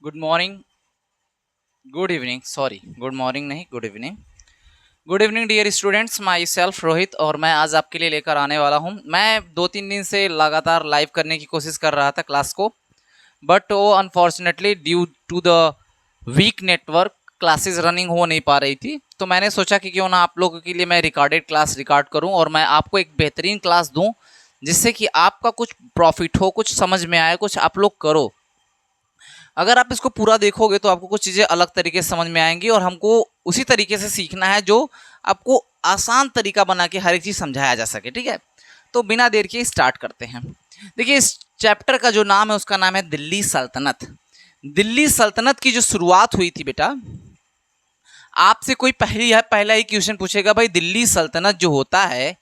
Good morning, good evening, sorry good morning नहीं, good evening. Good evening dear students, my self Rohit और मैं आज आपके लिए लेकर आने वाला हूं। मैं 2-3 दिन से लगातार लाइव करने की कोशिश कर रहा था क्लास को, बट वो unfortunately due to the weak network classes running हो नहीं पा रही थी। तो मैंने सोचा कि क्यों ना आप लोगों के लिए मैं रिकॉर्डेड क्लास रिकॉर्ड करूं और मैं आपको एक बेहतरीन क्लास दूं, जिससे कि आपका कुछ प्रॉफिट हो, कुछ समझ में आए, कुछ आप लोग करो। अगर आप इसको पूरा देखोगे तो आपको कुछ चीज़ें अलग तरीके से समझ में आएंगी और हमको उसी तरीके से सीखना है जो आपको आसान तरीका बना के हर एक चीज़ समझाया जा सके। ठीक है, तो बिना देर के स्टार्ट करते हैं। देखिए, इस चैप्टर का जो नाम है उसका नाम है दिल्ली सल्तनत। दिल्ली सल्तनत की जो शुरुआत हुई थी बेटा, आपसे कोई पहला ही क्वेश्चन पूछेगा, भाई दिल्ली सल्तनत जो होता है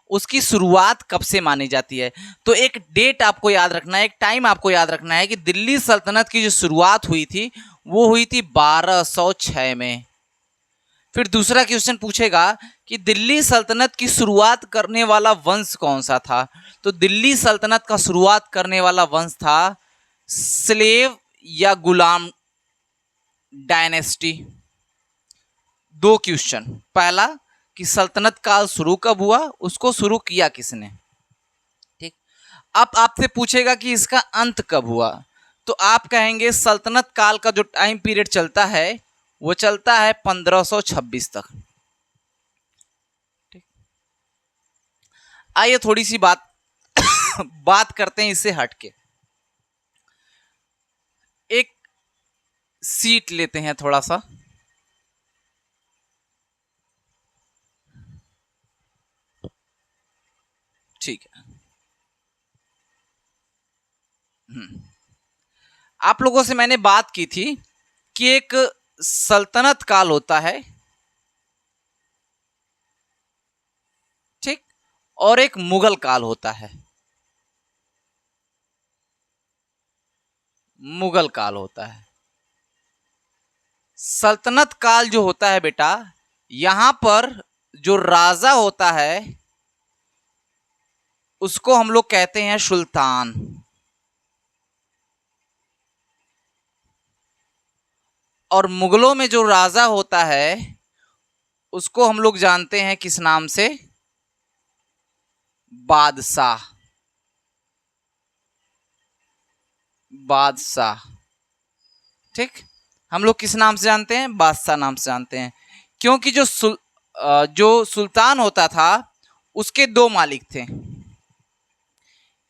उसकी शुरुआत कब से मानी जाती है। तो एक डेट आपको याद रखना है, एक टाइम आपको याद रखना है कि दिल्ली सल्तनत की जो शुरुआत हुई थी वो हुई थी 1206 में। फिर दूसरा क्वेश्चन पूछेगा कि दिल्ली सल्तनत की शुरुआत करने वाला वंश कौन सा था। तो दिल्ली सल्तनत का शुरुआत करने वाला वंश था स्लेव या गुलाम डायनेस्टी। दो क्वेश्चन, पहला कि सल्तनत काल शुरू कब हुआ, उसको शुरू किया किसने। ठीक, अब आपसे पूछेगा कि इसका अंत कब हुआ, तो आप कहेंगे सल्तनत काल का जो टाइम पीरियड चलता है वो चलता है 1526 तक। ठीक, आइए थोड़ी सी बात बात करते हैं इससे हटके। एक सीट लेते हैं थोड़ा सा। ठीक है, आप लोगों से मैंने बात की थी कि एक सल्तनत काल होता है, ठीक, और एक मुगल काल होता है। मुगल काल होता है। सल्तनत काल जो होता है बेटा, यहां पर जो राजा होता है उसको हम लोग कहते हैं सुल्तान। और मुगलों में जो राजा होता है उसको हम लोग जानते हैं किस नाम से, बादशाह। बादशाह, ठीक, हम लोग किस नाम से जानते हैं, बादशाह नाम से जानते हैं। क्योंकि जो सुल्तान होता था उसके दो मालिक थे,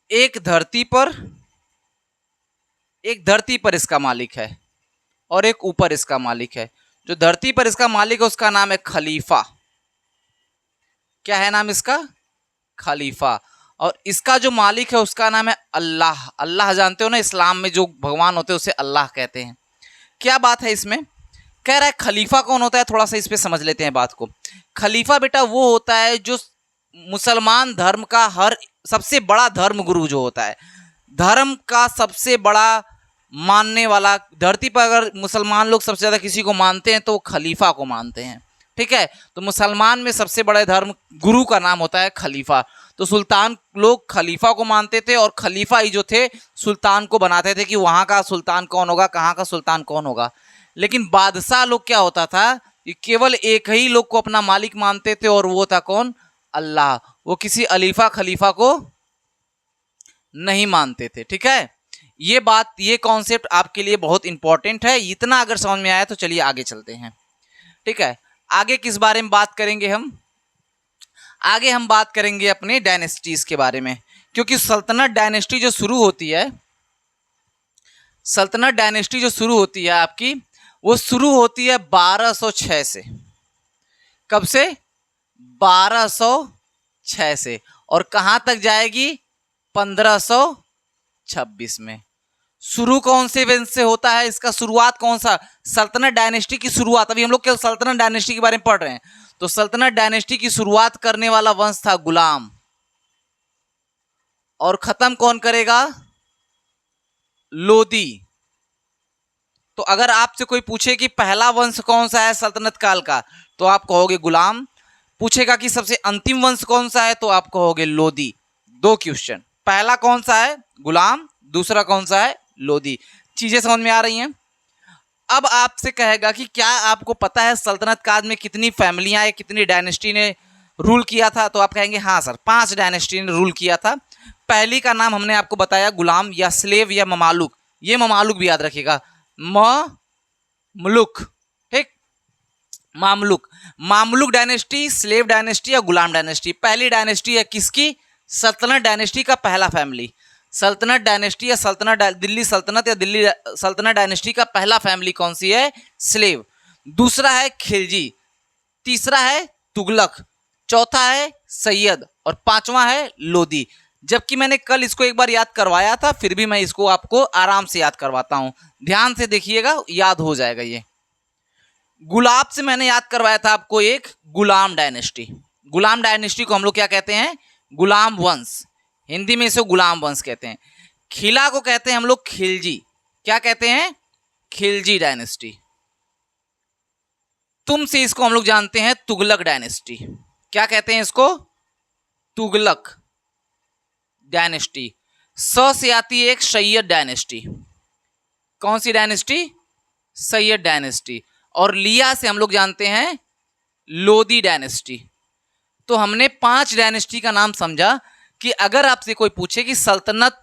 एक धरती पर इसका मालिक है और एक ऊपर इसका मालिक है। जो धरती पर इसका मालिक है उसका नाम है खलीफा। क्या है नाम इसका, खलीफा। और इसका जो मालिक है उसका नाम है अल्लाह। अल्लाह जानते हो ना, इस्लाम में जो भगवान होते हैं उसे अल्लाह कहते हैं। क्या बात है इसमें, कह रहा है खलीफा कौन होता है, थोड़ा सा इस पे समझ लेते हैं बात को। खलीफा बेटा वो होता है जो मुसलमान धर्म का सबसे बड़ा धर्म गुरु जो होता है, धर्म का सबसे बड़ा मानने वाला। धरती पर अगर मुसलमान लोग सबसे ज़्यादा किसी को मानते हैं तो वो खलीफा को मानते हैं। ठीक है, तो मुसलमान में सबसे बड़े धर्म गुरु का नाम होता है खलीफा। तो सुल्तान लोग खलीफा को मानते थे और खलीफा ही जो थे सुल्तान को बनाते थे कि वहाँ का सुल्तान कौन होगा, कहाँ का सुल्तान कौन होगा। लेकिन बादशाह लोग क्या होता था कि केवल एक ही लोग को अपना मालिक मानते थे और वो था कौन, अल्लाह। वो किसी अलीफा खलीफा को नहीं मानते थे। ठीक है, ये बात, ये कॉन्सेप्ट आपके लिए बहुत इंपॉर्टेंट है। इतना अगर समझ में आया तो चलिए आगे चलते हैं। ठीक है, आगे किस बारे में बात करेंगे हम, आगे हम बात करेंगे अपने डायनेस्टीज के बारे में। क्योंकि सल्तनत डायनेस्टी जो शुरू होती है, सल्तनत डायनेस्टी जो शुरू होती है आपकी, वो शुरू होती है 1206 से। कब से, 1206 से। और कहां तक जाएगी, 1526 में। शुरू कौन से वंश से होता है, इसका शुरुआत कौन सा, सल्तनत डायनेस्टी की शुरुआत। अभी हम लोग केवल सल्तनत डायनेस्टी के बारे में पढ़ रहे हैं। तो सल्तनत डायनेस्टी की शुरुआत करने वाला वंश था गुलाम, और खत्म कौन करेगा, लोदी। तो अगर आपसे कोई पूछे कि पहला वंश कौन सा है सल्तनत काल का, तो आप कहोगे गुलाम। पूछेगा कि सबसे अंतिम वंश कौन सा है, तो आप कहोगे लोदी। दो क्वेश्चन, पहला कौन सा है, गुलाम, दूसरा कौन सा है, लोदी। चीजें समझ में आ रही हैं। अब आपसे कहेगा कि क्या आपको पता है सल्तनत काल में कितनी फैमिलियां या कितनी डायनेस्टी ने रूल किया था, तो आप कहेंगे हाँ सर 5 डायनेस्टी ने रूल किया था। पहली का नाम हमने आपको बताया गुलाम या स्लेव या ममालुक, ये ममालुक भी याद रखिएगा, ममलुक, ठीक, Mamluk, Mamluk dynasty, slave dynasty या गुलाम डायनेस्टी। पहली डायनेस्टी है किसकी? सल्तनत डायनेस्टी का पहला फैमिली, सल्तनत डायनेस्टी या सल्तनत दिल्ली सल्तनत या दिल्ली सल्तनत डायनेस्टी का पहला फैमिली कौन सी है? स्लेव। दूसरा है खिलजी, तीसरा है तुगलक, चौथा है सैयद और पांचवा है लोदी। जबकि मैंने कल इसको एक बार याद करवाया था, फिर भी मैं इसको आपको आराम से याद करवाता हूं, ध्यान से देखिएगा, याद हो जाएगा। ये गुलाब से मैंने याद करवाया था आपको एक गुलाम डायनेस्टी। गुलाम डायनेस्टी को हम लोग क्या कहते हैं? गुलाम वंश, हिंदी में इसे गुलाम वंश कहते हैं। खिला को कहते हैं हम लोग खिलजी, क्या कहते हैं? खिलजी डायनेस्टी। तुम से इसको हम लोग जानते हैं तुगलक डायनेस्टी, क्या कहते हैं इसको? तुगलक डायनेस्टी। स से आती है एक सैयद डायनेस्टी, कौन सी डायनेस्टी? सैयद डायनेस्टी। और लिया से हम लोग जानते हैं लोदी डायनेस्टी। तो हमने 5 डायनेस्टी का नाम समझा कि अगर आपसे कोई पूछे कि सल्तनत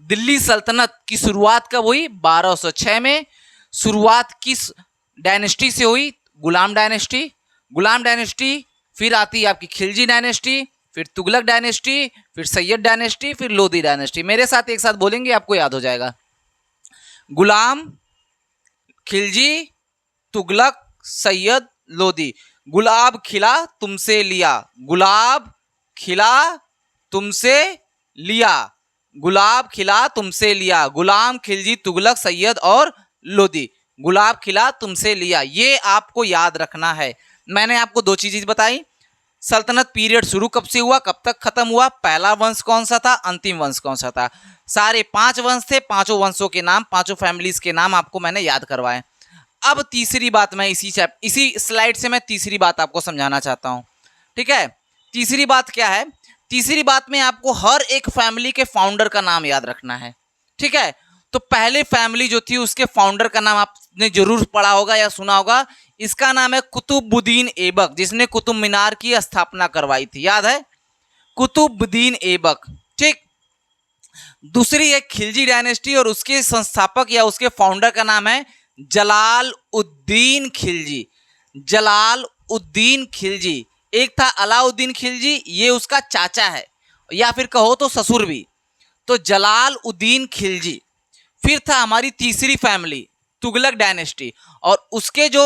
दिल्ली सल्तनत की शुरुआत कब हुई? 1206 में। शुरुआत किस डायनेस्टी से हुई? गुलाम डायनेस्टी। गुलाम डायनेस्टी फिर आती है आपकी खिलजी डायनेस्टी, फिर तुगलक डायनेस्टी, फिर सैयद डायनेस्टी, फिर लोदी डायनेस्टी। मेरे साथ एक साथ बोलेंगे, आपको याद हो जाएगा। गुलाम, खिलजी, तुगलक, सैयद, लोदी। गुलाब खिला तुमसे लिया, गुलाब खिला तुमसे लिया, गुलाब खिला तुमसे लिया। गुलाम, खिलजी, तुगलक, सैयद और लोदी। गुलाब खिला तुमसे लिया, ये आपको याद रखना है। मैंने आपको 2 चीजें बताई, सल्तनत पीरियड शुरू कब से हुआ, कब तक खत्म हुआ, पहला वंश कौन सा था, अंतिम वंश कौन सा था। सारे 5 वंश थे, 5 वंशों के नाम, 5 फैमिलीज के नाम आपको मैंने याद करवाए। अब तीसरी बात मैं इसी स्लाइड से मैं तीसरी बात आपको समझाना चाहता हूं, ठीक है। तीसरी बात क्या है? तीसरी बात में आपको हर एक फैमिली के फाउंडर का नाम याद रखना है, ठीक है। तो पहले फैमिली जो थी उसके फाउंडर का नाम आपने जरूर पढ़ा होगा या सुना होगा, इसका नाम है कुतुबुद्दीन ऐबक, जिसने कुतुब मीनार की स्थापना करवाई थी, याद है? कुतुबुद्दीन ऐबक, ठीक। दूसरी है खिलजी डायनेस्टी और उसके संस्थापक या उसके फाउंडर का नाम है जलाल उद्दीन खिलजी। जलाल उद्दीन खिलजी। एक था अलाउद्दीन खिलजी, ये उसका चाचा है या फिर कहो तो ससुर भी, तो जलाल उद्दीन खिलजी। फिर था हमारी तीसरी फैमिली तुगलक डायनेस्टी और उसके जो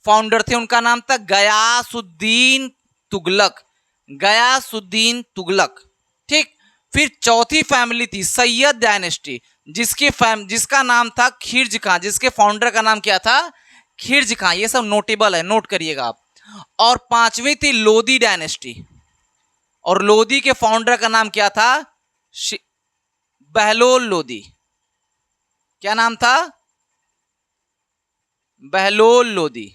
फाउंडर थे उनका नाम था गयासुद्दीन तुगलक, गयासुद्दीन तुगलक, ठीक। फिर चौथी फैमिली थी सैयद डायनेस्टी, जिसका नाम था खिर्ज खां, जिसके फाउंडर का नाम क्या था? खिर्ज खां। ये सब नोटेबल है, नोट करिएगा आप। और पांचवी थी लोदी डायनेस्टी और लोदी के फाउंडर का नाम क्या था? बहलोल लोदी। क्या नाम था? बहलोल लोदी,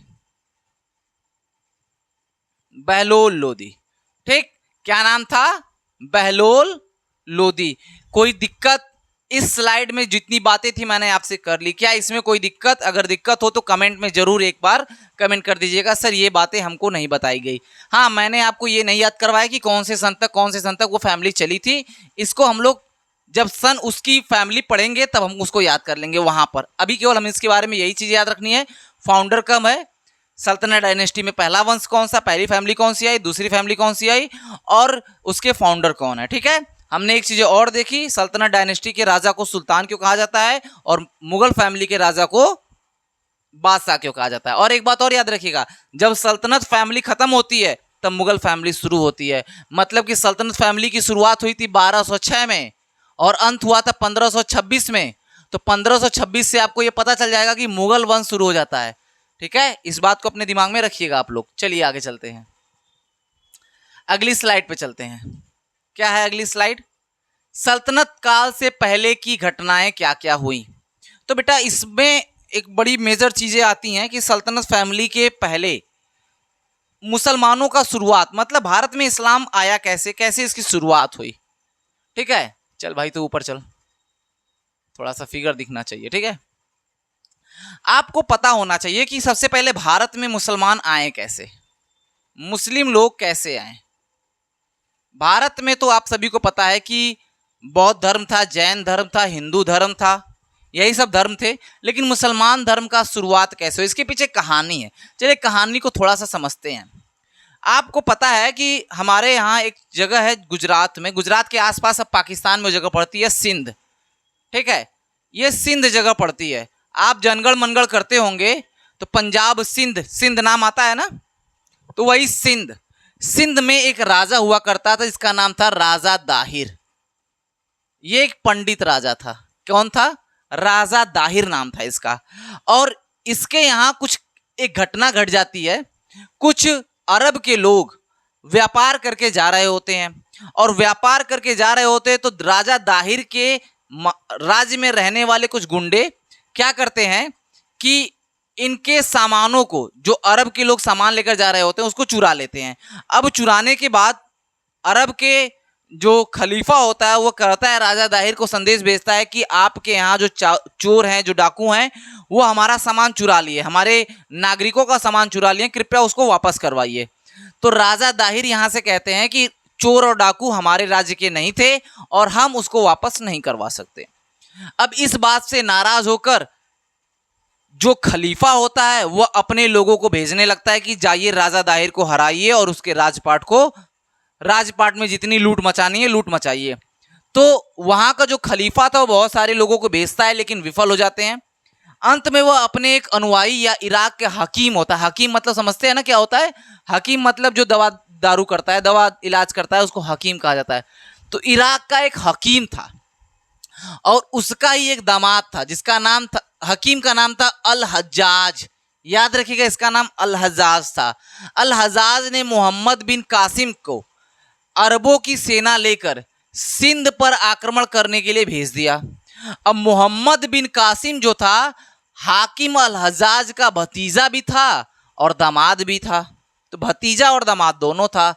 बहलोल लोदी, ठीक। क्या नाम था? बहलोल लोदी। कोई दिक्कत? इस स्लाइड में जितनी बातें थी मैंने आपसे कर ली, क्या इसमें कोई दिक्कत? अगर दिक्कत हो तो कमेंट में जरूर एक बार कमेंट कर दीजिएगा, सर ये बातें हमको नहीं बताई गई। हाँ, मैंने आपको ये नहीं याद करवाया कि कौन से सन तक वो फैमिली चली थी। इसको हम लोग जब सन उसकी फैमिली पढ़ेंगे तब हम उसको याद कर लेंगे वहां पर। अभी केवल हम इसके बारे में यही चीज याद रखनी है, फाउंडर कब है, सल्तनत डायनेस्टी में पहला वंश कौन सा, पहली फैमिली कौन सी आई, दूसरी फैमिली कौन सी आई और उसके फाउंडर कौन है, ठीक है। हमने एक चीज और देखी, सल्तनत डायनेस्टी के राजा को सुल्तान क्यों कहा जाता है और मुगल फैमिली के राजा को बादशाह क्यों कहा जाता है। और एक बात और याद रखिएगा, जब सल्तनत फैमिली खत्म होती है तब मुगल फैमिली शुरू होती है। मतलब कि सल्तनत फैमिली की शुरुआत हुई थी 1206 में और अंत हुआ था 1526 में। तो 1526 से आपको यह पता चल जाएगा कि मुगल वंश शुरू हो जाता है, ठीक है। इस बात को अपने दिमाग में रखिएगा आप लोग। चलिए आगे चलते हैं, अगली स्लाइड पे चलते हैं। क्या है अगली स्लाइड? सल्तनत काल से पहले की घटनाएं क्या क्या हुई। तो बेटा इसमें एक बड़ी मेजर चीजें आती हैं कि सल्तनत फैमिली के पहले मुसलमानों का शुरुआत, मतलब भारत में इस्लाम आया कैसे, कैसे इसकी शुरुआत हुई, ठीक है। चल भाई तो ऊपर चल, थोड़ा सा फिगर दिखना चाहिए, ठीक है। आपको पता होना चाहिए कि सबसे पहले भारत में मुसलमान आए कैसे, मुस्लिम लोग कैसे आए। भारत में तो आप सभी को पता है कि बौद्ध धर्म था, जैन धर्म था, हिंदू धर्म था, यही सब धर्म थे। लेकिन मुसलमान धर्म का शुरुआत कैसे हुई, इसके पीछे कहानी है। चलिए कहानी को थोड़ा सा समझते हैं। आपको पता है कि हमारे यहाँ एक जगह है गुजरात में, गुजरात के आसपास अब पाकिस्तान में जगह पड़ती है सिंध, ठीक है, ये सिंध जगह पड़ती है। आप जनगण मनगढ़ करते होंगे तो पंजाब सिंध, सिंध नाम आता है ना, तो वही सिंध। सिंध में एक राजा हुआ करता था, इसका नाम था राजा दाहिर। ये एक पंडित राजा था। कौन था? राजा दाहिर नाम था इसका। और इसके यहां कुछ एक घटना घट जाती है। कुछ अरब के लोग व्यापार करके जा रहे होते हैं, और व्यापार करके जा रहे होते हैं तो राजा दाहिर के राज्य में रहने वाले कुछ गुंडे क्या करते हैं कि इनके सामानों को, जो अरब के लोग सामान लेकर जा रहे होते हैं, उसको चुरा लेते हैं। अब चुराने के बाद अरब के जो खलीफा होता है वो कहता है, राजा दाहिर को संदेश भेजता है कि आपके यहाँ जो चोर हैं, जो डाकू हैं, वो हमारा सामान चुरा लिए, हमारे नागरिकों का सामान चुरा लिए, कृपया उसको वापस करवाइए। तो राजा दाहिर यहाँ से कहते हैं कि चोर और डाकू हमारे राज्य के नहीं थे और हम उसको वापस नहीं करवा सकते। अब इस बात से नाराज होकर जो खलीफा होता है वह अपने लोगों को भेजने लगता है कि जाइए राजा दाहिर को हराइए और उसके राजपाट में जितनी लूट मचानी है लूट मचाइए। तो वहां का जो खलीफा था वो बहुत सारे लोगों को भेजता है, लेकिन विफल हो जाते हैं। अंत में वह अपने एक अनुयायी या इराक के हकीम होता है, हकीम मतलब समझते हैं ना क्या होता है? हकीम मतलब जो दवा दारू करता है, दवा इलाज करता है, उसको हकीम कहा जाता है। तो इराक का एक हकीम था और उसका ही एक दामाद था जिसका नाम था, हकीम का नाम था अल हज्जाज। याद रखिएगा, इसका नाम अल हज्जाज था। अल हज्जाज ने मोहम्मद बिन कासिम को अरबों की सेना लेकर सिंध पर आक्रमण करने के लिए भेज दिया। अब मोहम्मद बिन कासिम जो था, हाकिम अल हज्जाज का भतीजा भी था और दामाद भी था, तो भतीजा और दामाद दोनों था।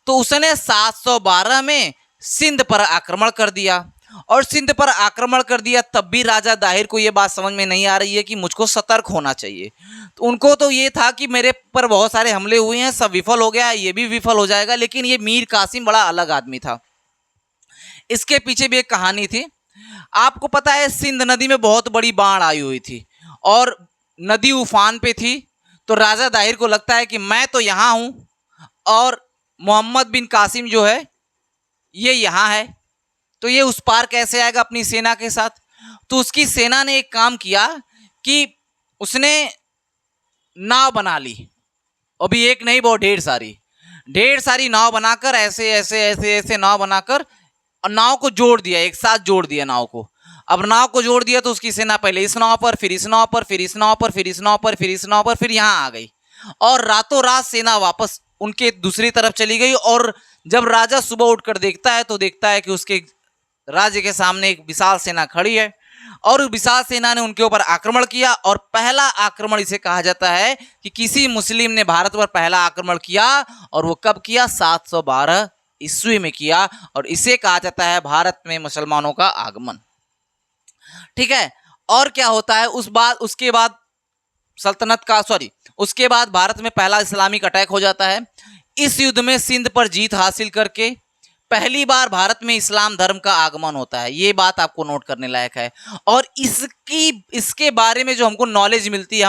तो उसने 712 में सिंध पर आक्रमण कर दिया, और सिंध पर आक्रमण कर दिया। तब भी राजा दाहिर को यह बात समझ में नहीं आ रही है कि मुझको सतर्क होना चाहिए। तो उनको तो ये था कि मेरे पर बहुत सारे हमले हुए हैं, सब विफल हो गया, ये भी विफल हो जाएगा। लेकिन ये मीर कासिम बड़ा अलग आदमी था, इसके पीछे भी एक कहानी थी। आपको पता है सिंध नदी में बहुत बड़ी बाढ़ आई हुई थी और नदी उफान पे थी। तो राजा दाहिर को लगता है कि मैं तो यहाँ हूँ और मोहम्मद बिन कासिम जो है ये यहाँ है, तो ये उस पार कैसे आएगा अपनी सेना के साथ। तो उसकी सेना ने एक काम किया कि उसने नाव बना ली, अभी एक नहीं बहुत ढेर सारी नाव बनाकर ऐसे ऐसे ऐसे ऐसे नाव बनाकर और नाव को जोड़ दिया, एक साथ जोड़ दिया नाव को। अब नाव को जोड़ दिया तो उसकी सेना पहले इस नाव पर, फिर इस नाव पर, फिर इस नाव पर, फिर इस नाव पर, फिर इस नाव पर, फिर यहाँ आ गई और रातों रात सेना वापस उनके दूसरी तरफ चली गई। और जब राजा सुबह उठकर देखता है तो देखता है कि उसके राज्य के सामने एक विशाल सेना खड़ी है और विशाल सेना ने उनके ऊपर आक्रमण किया। और पहला आक्रमण इसे कहा जाता है कि किसी मुस्लिम ने भारत पर पहला आक्रमण किया, और वो कब किया? 712 ईस्वी में किया, और इसे कहा जाता है भारत में मुसलमानों का आगमन। ठीक है, और क्या होता है उसके बाद उसके बाद भारत में पहला इस्लामिक अटैक हो जाता है। इस युद्ध में सिंध पर जीत हासिल करके पहली बार भारत में इस्लाम धर्म का आगमन होता है। ये बात आपको नोट करने लायक है। और इसके बारे में जो हमको नॉलेज मिलती है,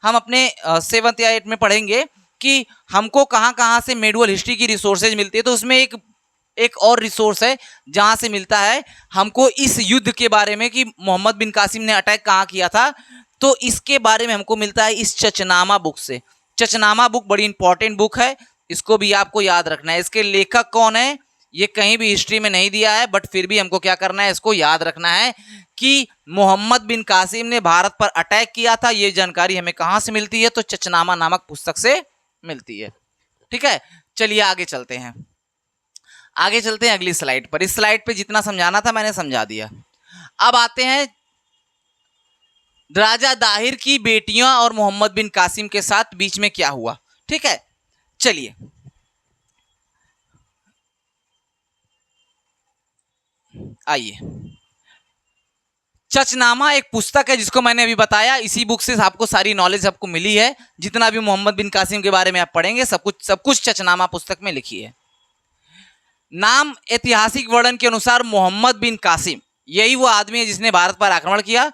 हम अपने 7th या 8th में पढ़ेंगे कि हमको कहाँ कहाँ से मेडुअल हिस्ट्री की रिसोर्सेज मिलती है। तो उसमें एक और रिसोर्स है जहाँ से मिलता है हमको इस युद्ध के बारे में कि मोहम्मद बिन कासिम ने अटैक कहाँ किया था। तो इसके बारे में हमको मिलता है इस चचनामा बुक से। चचनामा बुक बड़ी इंपॉर्टेंट बुक है, इसको भी आपको याद रखना है। इसके लेखक कौन है ये कहीं भी हिस्ट्री में नहीं दिया है, बट फिर भी हमको क्या करना है, इसको याद रखना है कि मोहम्मद बिन कासिम ने भारत पर अटैक किया था। ये जानकारी हमें कहाँ से मिलती है? तो चचनामा नामक पुस्तक से मिलती है। ठीक है, चलिए आगे चलते हैं अगली स्लाइड पर। इस स्लाइड पे जितना समझाना था मैंने समझा दिया। अब आते हैं राजा दाहिर की बेटियां और मोहम्मद बिन कासिम के साथ बीच में क्या हुआ। ठीक है, चलिए आइए चचनामा एक पुस्तक है जिसको मैंने अभी बताया, इसी बुक से आपको सारी नॉलेज आपको मिली है। जितना भी मोहम्मद बिन कासिम के बारे में आप पढ़ेंगे सब कुछ चचनामा पुस्तक में लिखी है। नाम ऐतिहासिक वर्णन के अनुसार मोहम्मद बिन कासिम यही वो आदमी है जिसने भारत पर आक्रमण किया,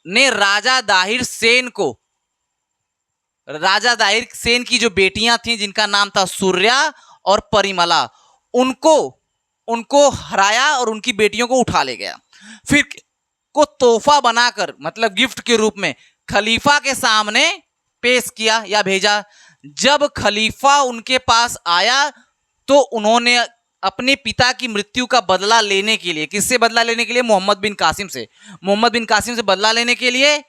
ने राजा दाहिर सेन की जो बेटियां थी जिनका नाम था सूर्या और परिमला, उनको हराया और उनकी बेटियों को उठा ले गया। फिर को तोहफा बनाकर मतलब गिफ्ट के रूप में खलीफा के सामने पेश किया या भेजा। जब खलीफा उनके पास आया तो उन्होंने अपने पिता की मृत्यु का बदला लेने के लिए, किससे बदला लेने के लिए? मोहम्मद बिन कासिम से बदला लेने के लिए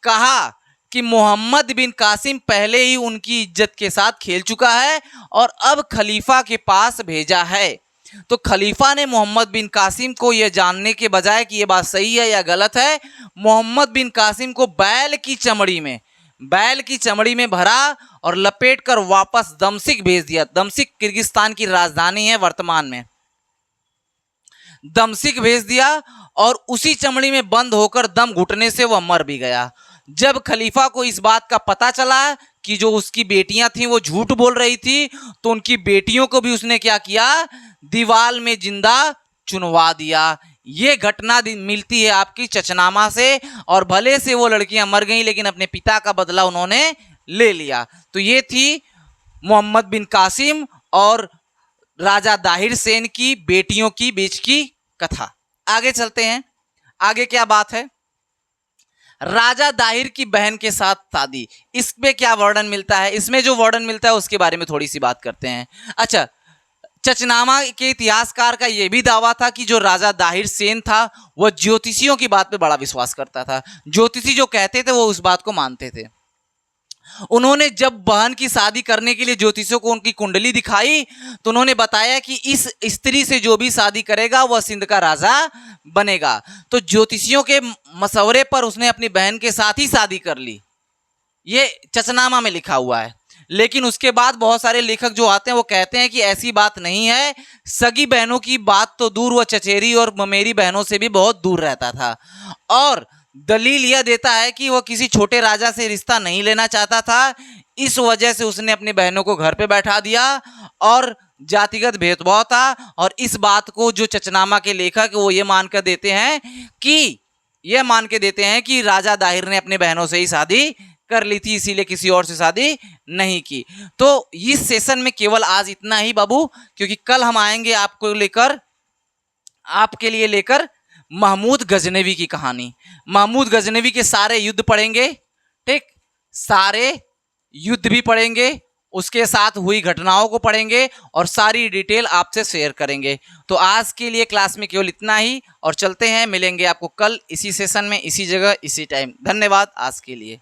कहा कि मोहम्मद बिन कासिम पहले ही उनकी इज्जत के साथ खेल चुका है और अब खलीफा के पास भेजा है। तो खलीफा ने मोहम्मद बिन कासिम को यह जानने के बजाय कि यह बात सही है या गलत है, मोहम्मद बिन कासिम को बैल की चमड़ी में भरा और लपेटकर वापस दमश्क भेज दिया। दमश्क किर्गिस्तान की राजधानी है वर्तमान में। दमश्क भेज दिया और उसी चमड़ी में बंद होकर दम घुटने से वह मर भी गया। जब खलीफा को इस बात का पता चला कि जो उसकी बेटियां थीं वो झूठ बोल रही थी, तो उनकी बेटियों को भी उसने क्या किया? दीवार में जिंदा चुनवा दिया। ये घटना मिलती है आपकी चचनामा से, और भले से वो लड़कियां मर गईं लेकिन अपने पिता का बदला उन्होंने ले लिया। तो ये थी मोहम्मद बिन कासिम और राजा दाहिर सेन की बेटियों की बीच की कथा। आगे चलते हैं, आगे क्या बात है? राजा दाहिर की बहन के साथ शादी, इसमें क्या वर्णन मिलता है? इसमें जो वर्णन मिलता है उसके बारे में थोड़ी सी बात करते हैं। अच्छा, चचनामा के इतिहासकार का यह भी दावा था कि जो राजा दाहिर सेन था वह ज्योतिषियों की बात पे बड़ा विश्वास करता था। ज्योतिषी जो कहते थे वो उस बात को मानते थे। उन्होंने जब बहन की शादी करने के लिए ज्योतिषियों को उनकी कुंडली दिखाई तो उन्होंने बताया कि इस स्त्री से जो भी शादी करेगा वह सिंध का राजा बनेगा। तो ज्योतिषियों के मशवरे पर उसने अपनी बहन के साथ ही शादी कर ली। ये चचनामा में लिखा हुआ है। लेकिन उसके बाद बहुत सारे लेखक जो आते हैं वो कहते हैं कि ऐसी बात नहीं है। सगी बहनों की बात तो दूर, वह चचेरी और ममेरी बहनों से भी बहुत दूर रहता था। और दलील यह देता है कि वह किसी छोटे राजा से रिश्ता नहीं लेना चाहता था। इस वजह से उसने अपनी बहनों को घर पे बैठा दिया और जातिगत भेदभाव था। और इस बात को जो चचनामा के लेखक वो ये मान के देते हैं कि राजा दाहिर ने अपने बहनों से ही शादी कर ली थी, इसीलिए किसी और से शादी नहीं की। तो इस सेशन में केवल आज इतना ही बाबू, क्योंकि कल हम आएंगे आपके लिए लेकर महमूद गजनवी की कहानी। महमूद गजनवी के सारे युद्ध पढ़ेंगे, ठीक, सारे युद्ध भी पढ़ेंगे, उसके साथ हुई घटनाओं को पढ़ेंगे और सारी डिटेल आपसे शेयर करेंगे। तो आज के लिए क्लास में केवल इतना ही, और चलते हैं, मिलेंगे आपको कल इसी सेशन में, इसी जगह, इसी टाइम। धन्यवाद आज के लिए।